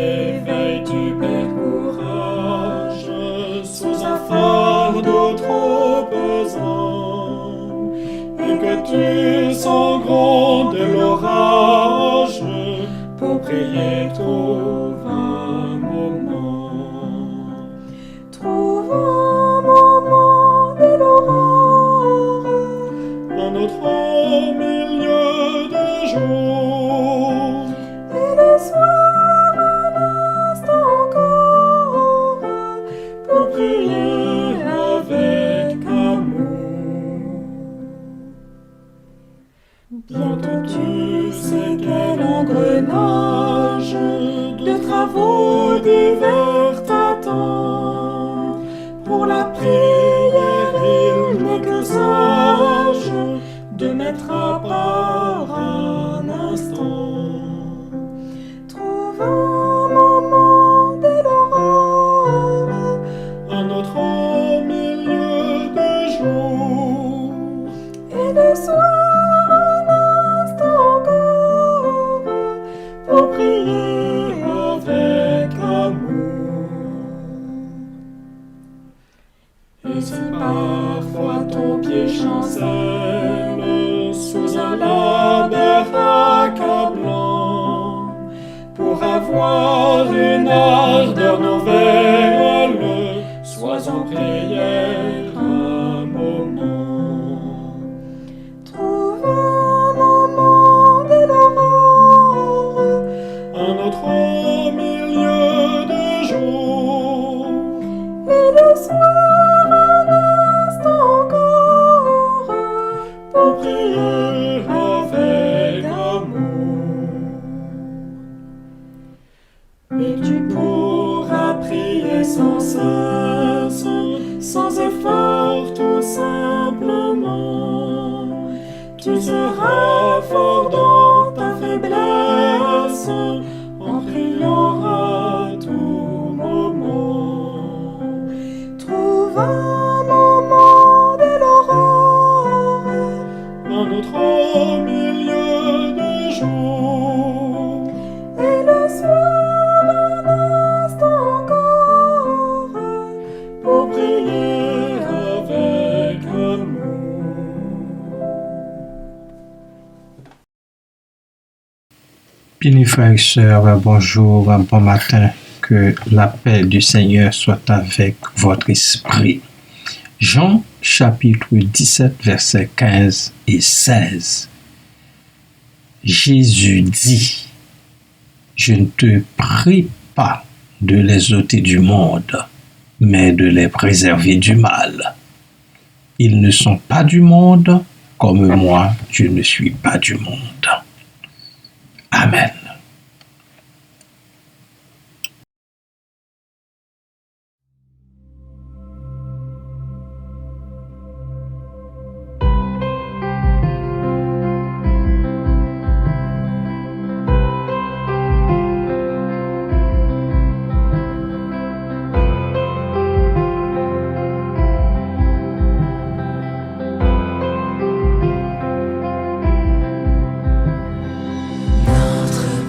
réveil, tu perds courage sous un fardeau trop pesant, et que tu sens gronder l'orage. Pour prier, trouve un moment. Trouve un moment de l'aurore, Un autre milieu de jour, et le soir un instant encore, pour prier avec amour. Bientôt tu sais quel engrenage de travaux divers t'attend. Pour la prière, il n'est que sage de mettre à part un instant. Trouve un moment de l'aurore, Un autre milieu de jour, et le soir un instant encore, pour prier avec amour. Et si parfois ton pied chancelle sous un labeur accablant, pour avoir une ardeur nouvelle, sois en prière un moment. Trouve un moment de l'aurore, Un autre milieu de jour, et le soir un instant encore, pour prier avec amour. Et tu pourras prier sans cesse, sans effort tout simplement. Tu seras fort dans ta faiblesse, en priant à tout moment. trouve un moment de l'aurore, Un autre milieu de jour, et le soir un instant encore, pour prier avec amour. Bien, frères et sœurs, bonjour, bon matin. Que la paix du Seigneur soit avec votre esprit. Jean chapitre 17, versets 15 et 16. Jésus dit, je ne te prie pas de les ôter du monde, mais de les préserver du mal. Ils ne sont pas du monde, comme moi, je ne suis pas du monde. Amen. Notre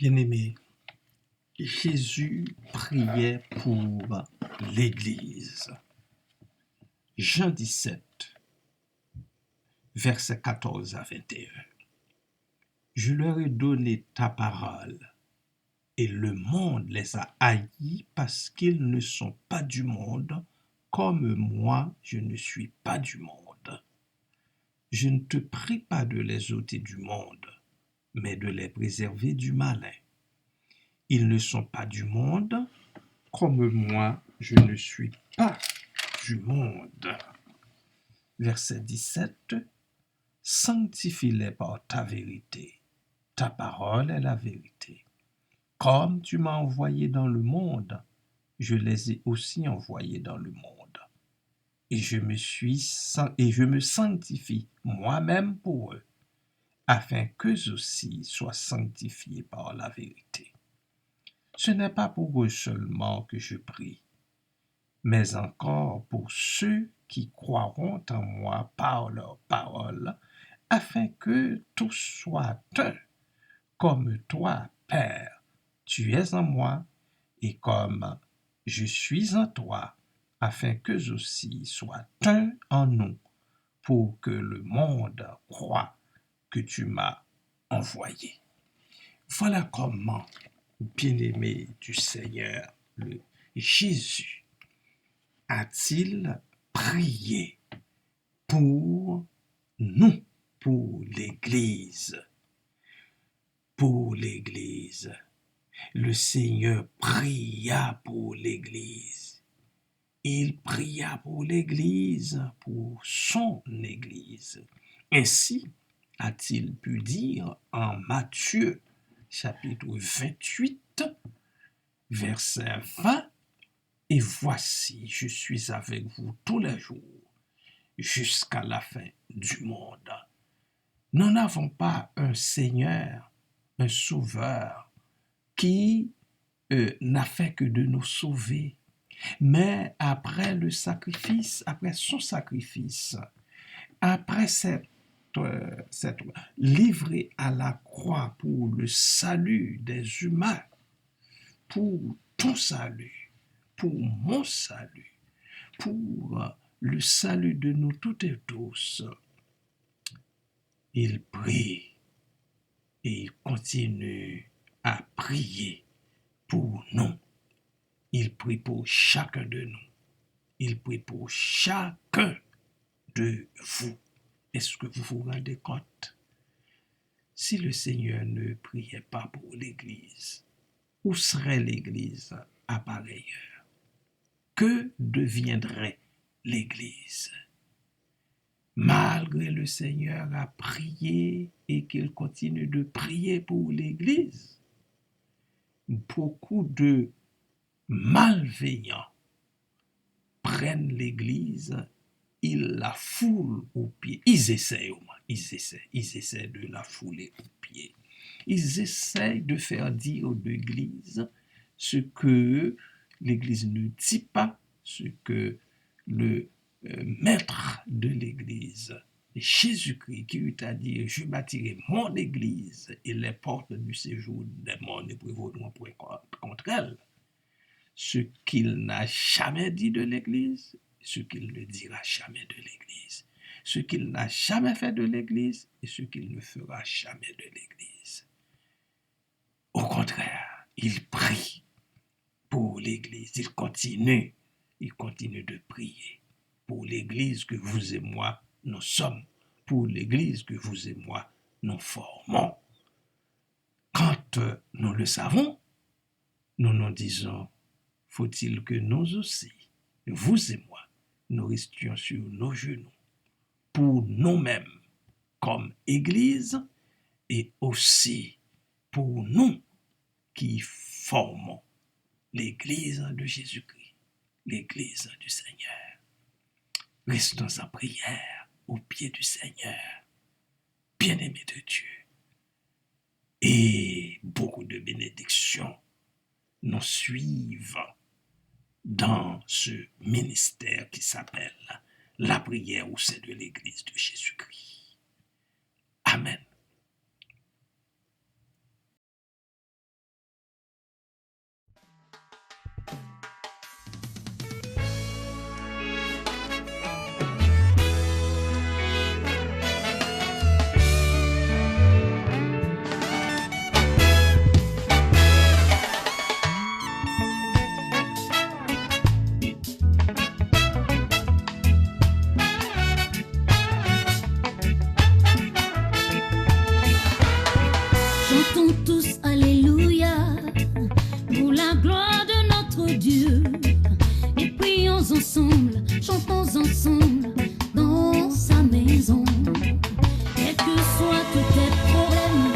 Bien-aimés, Jésus priait pour l'Église. Jean 17, versets 14 à 21. Je leur ai donné ta parole, et le monde les a haïs parce qu'ils ne sont pas du monde, comme moi je ne suis pas du monde. Je ne te prie pas de les ôter du monde, mais de les préserver du malin. Ils ne sont pas du monde, comme moi je ne suis pas du monde. Verset 17. Sanctifie-les par ta vérité. Ta parole est la vérité. Comme tu m'as envoyé dans le monde, je les ai aussi envoyés dans le monde. Et je me sanctifie moi-même pour eux, afin qu'eux aussi soient sanctifiés par la vérité. Ce n'est pas pour eux seulement que je prie, mais encore pour ceux qui croiront en moi par leur parole, afin que tous soient un, comme toi, Père, tu es en moi, et comme je suis en toi, afin qu'eux aussi soient un en nous, pour que le monde croie que tu m'as envoyé. Voilà comment, bien-aimé du Seigneur, le Jésus, a-t-il prié pour nous, pour l'Église. Pour l'Église. Le Seigneur pria pour l'Église. Il pria pour l'Église, pour son Église. Ainsi a-t-il pu dire en Matthieu, chapitre 28, verset 20, « Et voici, je suis avec vous tous les jours, jusqu'à la fin du monde. » Nous n'avons pas un Seigneur, un Sauveur, qui n'a fait que de nous sauver. Mais après le sacrifice, après son sacrifice, après cette livré à la croix pour le salut des humains, pour ton salut, pour mon salut, pour le salut de nous toutes et tous, il prie et il continue à prier pour nous. Il prie pour chacun de nous. Il prie pour chacun de vous. Est-ce que vous vous rendez compte? Si le Seigneur ne priait pas pour l'Église, où serait l'Église à pareille heure? Que deviendrait l'Église? Malgré le Seigneur a prié et qu'il continue de prier pour l'Église, beaucoup de malveillants prennent l'Église, ils la foulent aux pieds. Ils essaient de la fouler aux pieds. Ils essayent de faire dire de l'Église ce que l'Église ne dit pas, ce que le maître de l'Église, Jésus-Christ, qui eut à dire « Je bâtirai mon Église et les portes du séjour des morts ne prévaudront point contre elle ». Ce qu'il n'a jamais dit de l'Église, ce qu'il ne dira jamais de l'Église, ce qu'il n'a jamais fait de l'Église et ce qu'il ne fera jamais de l'Église. Au contraire, il prie pour l'Église, il continue de prier pour l'Église que vous et moi nous sommes, pour l'Église que vous et moi nous formons. Quand nous le savons, nous nous disons, faut-il que nous aussi, vous et moi, nous restions sur nos genoux pour nous-mêmes comme Église et aussi pour nous qui formons l'Église de Jésus-Christ, l'Église du Seigneur. Restons en prière au pied du Seigneur, bien-aimés de Dieu. Et beaucoup de bénédictions nous suivent dans ce ministère qui s'appelle la prière au sein de l'Église de Jésus-Christ. Amen. chantons ensemble dans sa maison. Quels que soient tous tes problèmes,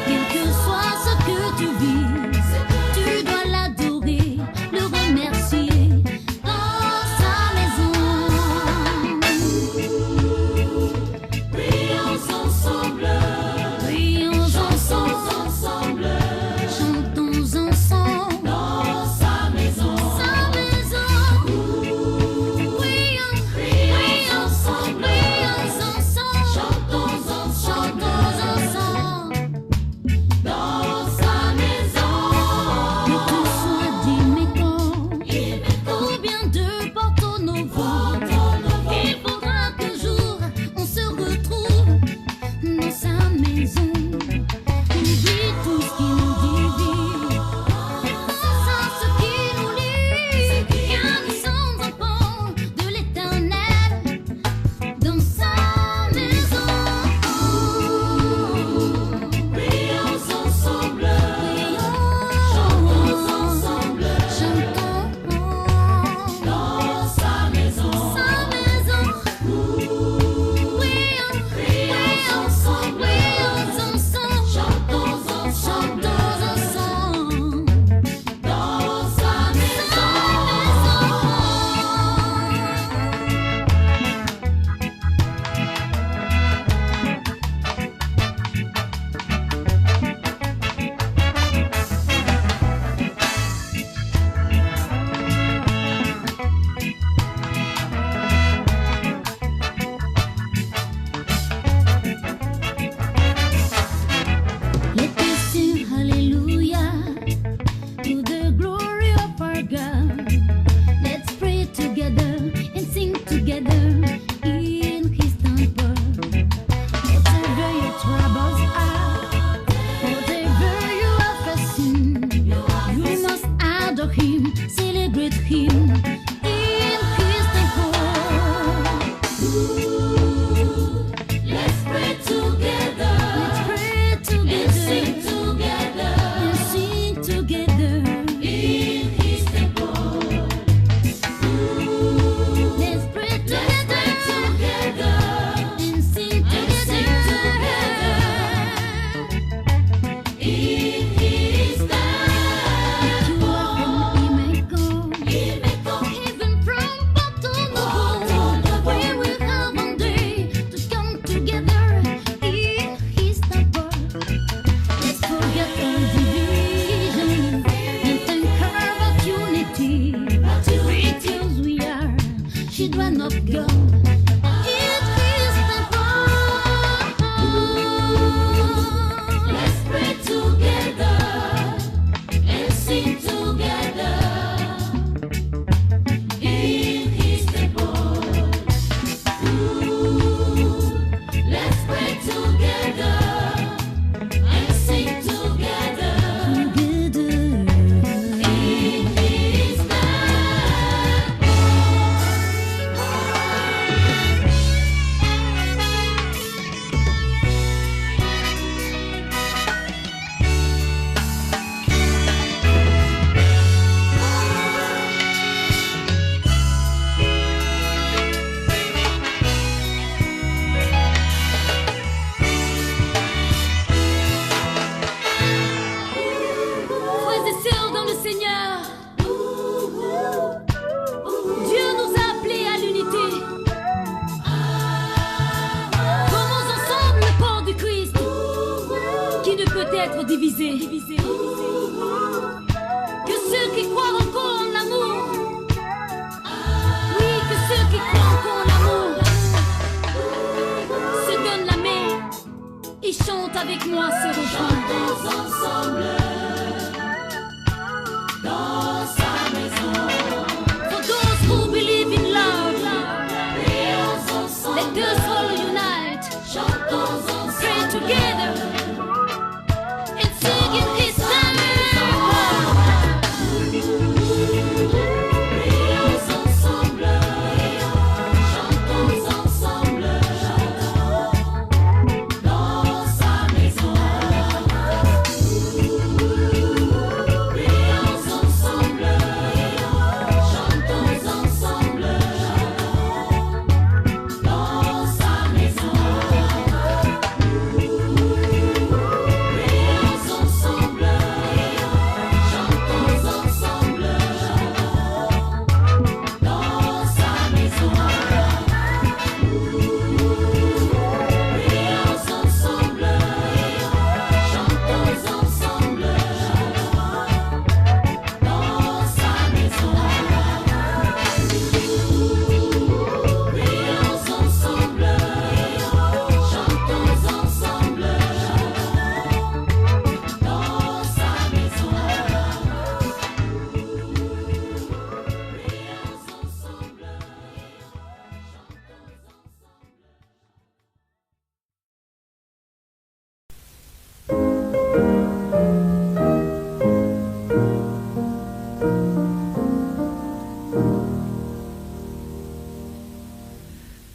quel que soit ce que tu vis, tu dois l'adorer, le remercier dans sa maison. Prions ensemble, chantons ensemble dans sa maison. Prions ensemble, chantons ensemble dans sa maison. que tout soit d'immédiat ou bien de Porto Novo. Il faudra qu'un jour on se retrouve dans sa maison. Oublie tout ce qui nous divise, ça ce qui nous lie, car nous sommes enfants de l'Éternel dans sa maison. Prions ensemble, Chantons ensemble dans sa maison. Prions ensemble, ensemble, chantons ensemble dans sa maison. Let us sing hallelujah to the glory of our God. Let's pray together and sing together in His temple. Whatever your troubles are, whatever you are facing, you must adore Him, celebrate Him in His temple. Let's pray together Let's pray and sing together together and sing together. in His temple. Let's pray Let's pray together together and sing together. in His You are from temple. Imeco, even from Porto Novo. We will have one day to come together in His temple. Let's forget our division and thank her about unity. Because we are children of God. In His temple. Let's pray together and sing together in His temple. Let's pray together and sing together in His Frères et sœurs dans le Seigneur, Dieu nous a appelés à l'unité. Formons ensemble le corps du Christ qui ne peut être divisé. Que ceux qui croient encore en l'amour, oui, que ceux qui croient encore en l'amour se donnent la main et chantent avec moi ce refrain. Chantons ensemble dans sa maison. For those who believe in love, Prions let ensemble, us all unite, chantons pray ensemble together, and sing in His temple. Prions ensemble, chantons ensemble dans sa maison. Prions ensemble, chantons ensemble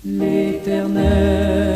L'Éternel